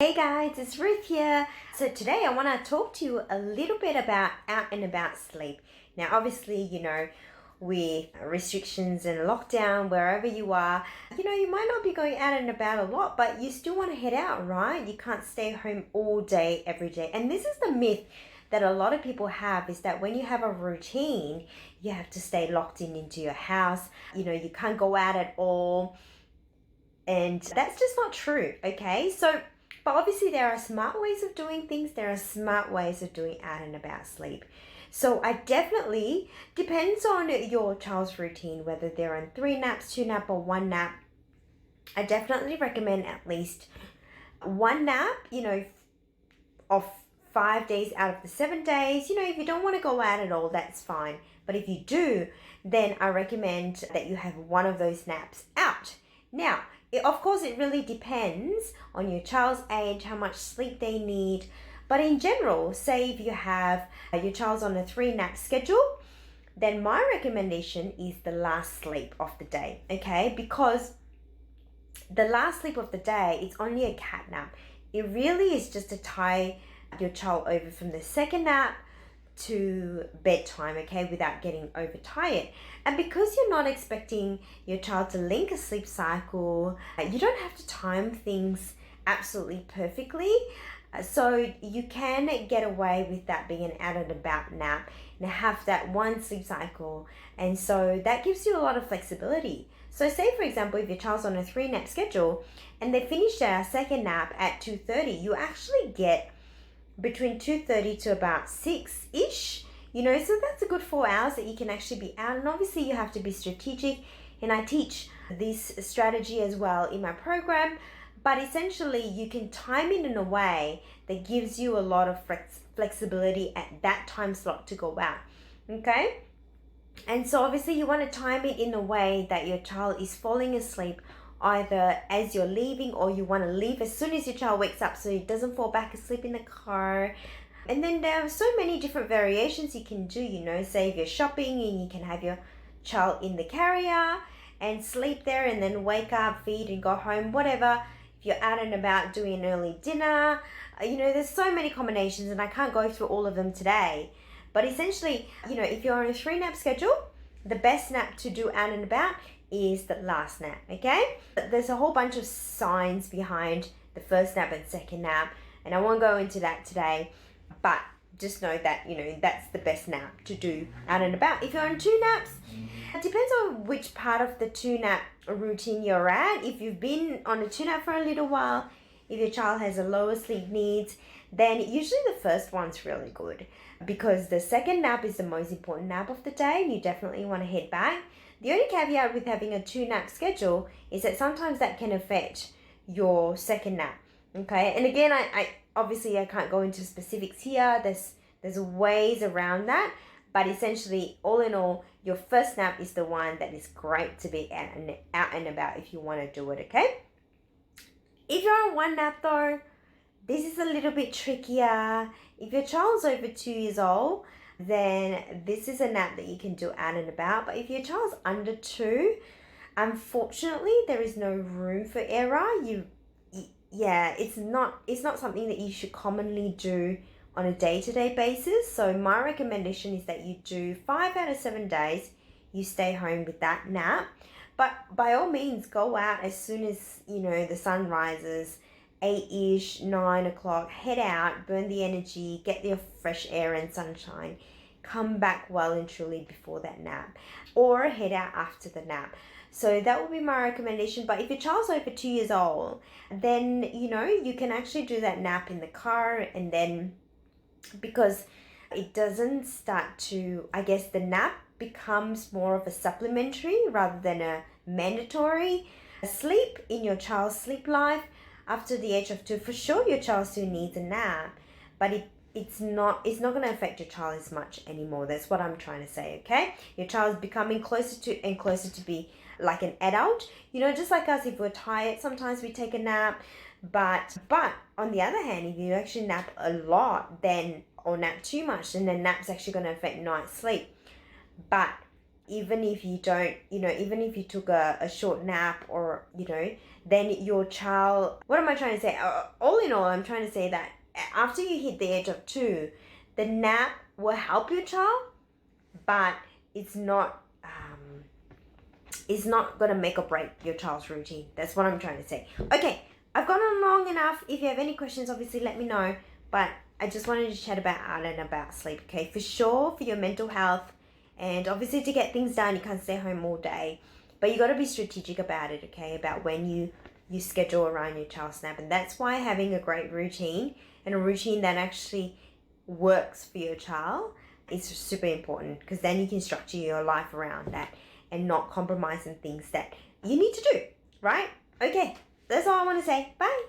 Hey guys, it's Ruth here. So today I want to talk to you a little bit about out and about sleep. Now, obviously, with restrictions and lockdown, wherever you are, you might not be going out and about a lot, but you still want to head out, right? You can't stay home all day, every day. And this is the myth that a lot of people have, is that when you have a routine, you have to stay locked into your house. You can't go out at all. And that's just not true, okay? But obviously there are smart ways of doing things. There are smart ways of doing out and about sleep. So I definitely, depends on your child's routine, whether they're on 3 naps, 2 nap, or 1 nap. I definitely recommend at least 1 nap, of 5 days out of the 7 days. If you don't want to go out at all, that's fine. But if you do, then I recommend that you have one of those naps out. Now, of course, it really depends on your child's age, how much sleep they need. But in general, say if you have your child's on a 3 nap schedule, then my recommendation is the last sleep of the day, okay? Because the last sleep of the day, it's only a cat nap. It really is just to tie your child over from the second nap to bedtime, okay, without getting overtired. And because you're not expecting your child to link a sleep cycle, you don't have to time things absolutely perfectly. So you can get away with that being an out and about nap and have that one sleep cycle. And so that gives you a lot of flexibility. So say, for example, if your child's on a 3 nap schedule and they finish their second nap at 2:30, you actually get between 2:30 to about 6-ish, so that's a good 4 hours that you can actually be out. And obviously you have to be strategic, and I teach this strategy as well in my program. But essentially you can time it in a way that gives you a lot of flexibility at that time slot to go out, okay? And so obviously you want to time it in a way that your child is falling asleep either as you're leaving, or you want to leave as soon as your child wakes up so he doesn't fall back asleep in the car. And then there are so many different variations you can do, say if you're shopping and you can have your child in the carrier and sleep there and then wake up, feed and go home, whatever. If you're out and about doing an early dinner, there's so many combinations and I can't go through all of them today. But essentially, if you're on a 3 nap schedule, the best nap to do out and about is the last nap, okay? There's a whole bunch of science behind the first nap and second nap, and I won't go into that today, but just know that, that's the best nap to do out and about. If you're on 2 naps, it depends on which part of the 2 nap routine you're at. If you've been on a 2 nap for a little while, if your child has a lower sleep needs, then usually the first one's really good, because the second nap is the most important nap of the day and you definitely want to head back. The only caveat with having a 2 nap schedule is that sometimes that can affect your second nap, okay? And again, I obviously I can't go into specifics here. There's ways around that, but essentially, all in all, your first nap is the one that is great to be out and about if you want to do it, okay? If you're on 1 nap though, this is a little bit trickier. If your child's over 2 years old, then this is a nap that you can do out and about. But if your child's under 2, unfortunately, there is no room for error. It's not something that you should commonly do on a day-to-day basis. So my recommendation is that you do 5 out of 7 days, you stay home with that nap. But by all means, go out as soon as, the sun rises, 8-ish, 9 o'clock, head out, burn the energy, get your fresh air and sunshine, come back well and truly before that nap, or head out after the nap. So that would be my recommendation. But if your child's over 2 years old, then, you can actually do that nap in the car, and then because it doesn't start to, I guess the nap becomes more of a supplementary rather than a mandatory sleep in your child's sleep life. After the age of 2, for sure your child still needs a nap, but it's not going to affect your child as much anymore. That's what I'm trying to say, okay? Your child is becoming closer to and closer to be like an adult. Just like us, if we're tired, sometimes we take a nap. But on the other hand, if you actually nap a lot, then or nap too much, then the nap's actually going to affect night sleep. But even if you don't, even if you took a short nap, or, then your child, what am I trying to say? All in all, I'm trying to say that after you hit the age of 2, the nap will help your child, but it's not going to make or break your child's routine. That's what I'm trying to say. Okay, I've gone on long enough. If you have any questions, obviously let me know. But I just wanted to chat about out and about sleep, okay? For sure, for your mental health, and obviously to get things done, you can't stay home all day. But you got to be strategic about it, okay? About when you schedule around your child's nap. And that's why having a great routine, and a routine that actually works for your child, is super important, because then you can structure your life around that and not compromise on things that you need to do, right? Okay, that's all I want to say. Bye.